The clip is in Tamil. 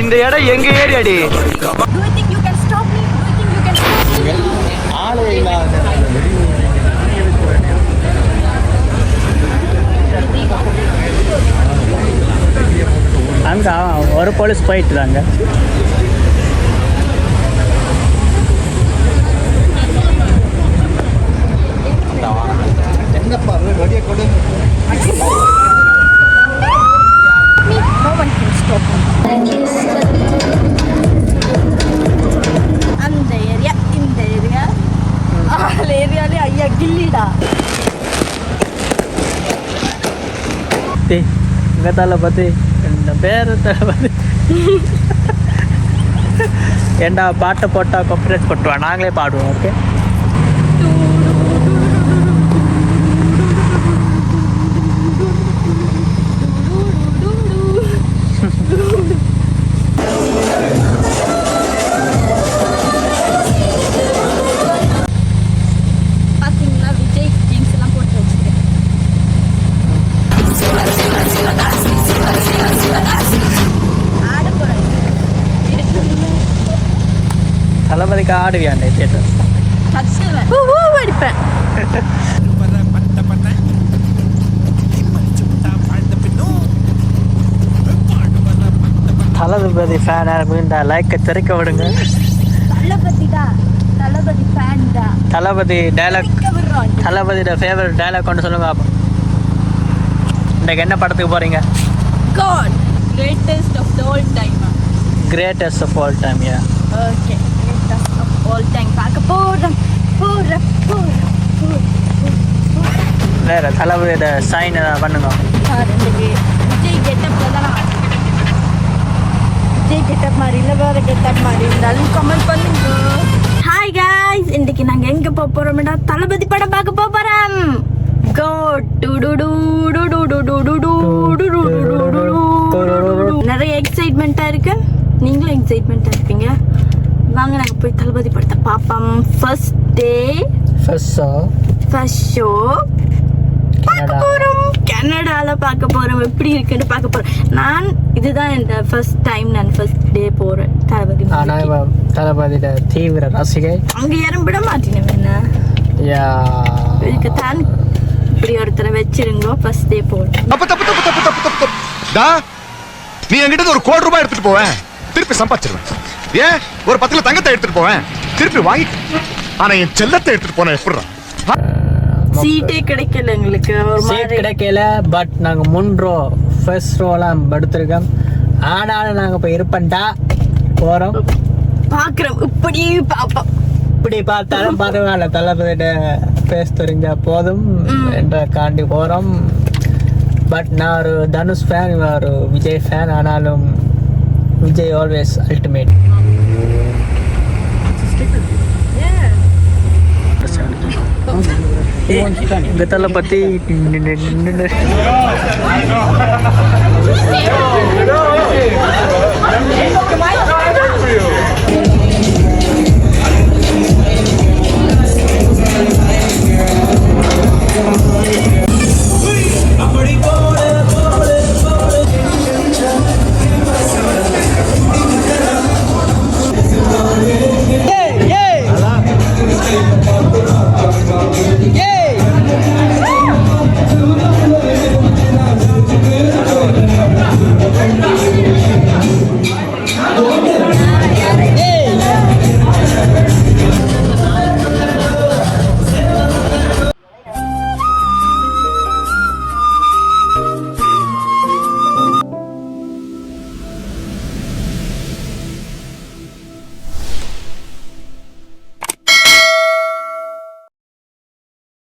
இந்த இடம் எங்க ஏரியாடி? அங்க ஒரு போலீஸ் போயிட்டுறாங்க. அந்த ஏரியா இந்த ஏரியா ஆல் ஏரியாலே ஐயா கில்லிடா. இங்கே தளபதி என்ன பேர் தளபதி ஏண்டா பாட்டை போட்டால் காப்பிரைட் போட்டுவா, நாங்களே பாடுவோம். ஓகே பார்த்தீங்களா விஜய் ஜீன்ஸ் எல்லாம் போட்டு வச்சுருக்கேன். ஆட போகிறேன். தளபதிக்கு ஆடுவியாண்டே தேட்டர் அடிப்பேன். தளபதி ஃபேனாக இருந்தா லைக்கை திறக்க விடுங்க. தளபதி ஃபேன் தான். தளபதி டைலாக், தளபதியோட ஃபேவரட் டைலாக் கொண்டு சொல்லுங்க பாப்போம். இன்றைக்கு என்ன படத்துக்கு போகிறீங்க? God, greatest of all time. Greatest of all time. Yeah okay, greatest of all time பார்க்க போறோம். வேறு தளபதியோட சைன் பண்ணுங்க. விஜய் கெட்டப்ல தான் விஜய் கெட்டப் மாதிரி இல்லை, வேறு கெட்டப் மாதிரி இருந்தாலும் கமெண்ட் பண்ணுங்க. ஹாய் காய்ஸ், இன்றைக்கு நாங்கள் எங்கே போக போகிறோம்னா தளபதி படம் பார்க்க போகிறோம். நிறைய எக்ஸைட்மெண்ட்டாக இருக்கு, நீங்களும் எக்ஸைட்மெண்ட்டாக இருப்பீங்க. வாங்க நாங்கள் போய் தளபதி படத்தை பார்ப்போம். ஃபர்ஸ்ட் டே ஃபர்ஸ்ட் ஷோ பார்க்க போகிறோம். கனடாவில் பார்க்க போகிறோம். எப்படி இருக்குன்னு பார்க்க போகிறோம். நான் இதுதான் இந்த ஃபர்ஸ்ட் டைம் நான் ஃபர்ஸ்ட் டே போகிறேன் தளபதி. தளபதியோட தீவிர ரசிகை. அங்கே யாரும் விட மாட்டேன் என்ன. இதுக்கு தான் இப்படி ஒருத்தரை வச்சிருங்கோ. ஃபர்ஸ்ட் டே போகிறேன். நீ என்கிட்ட ஒரு ₹1,00,00,000 எடுத்துட்டு போவேன், திருப்பி சம்பாதிச்சிருவேன். ஏன் ஒரு 10 தங்கத்தை எடுத்துட்டு போவேன், திருப்பி வாங்கி. ஆனா என் செல்லத்தை எடுத்துட்டு போன எப்படி சீட்டே கிடைக்கல எங்களுக்கு. ஒரு சீட் கிடைக்கல. பட் நாங்கள் 3 ரோ ஃபர்ஸ்ட் ரோலாம் எடுத்துருக்கோம். ஆனாலும் நாங்கள் இப்போ இருப்பேன்டா போகிறோம். பார்க்குறோம் இப்படி பார்ப்போம். இப்படி பார்த்தாலும் பரவாயில்ல, தளபதியோட பேச தெரிஞ்சா போதும் என்ற காண்டி போகிறோம். பட் நான் ஒரு தனுஷ் ஃபேன், ஒரு விஜய் ஃபேன். ஆனாலும் விஜய் ஆல்வேஸ் அல்டிமேட். இந்த தளபதி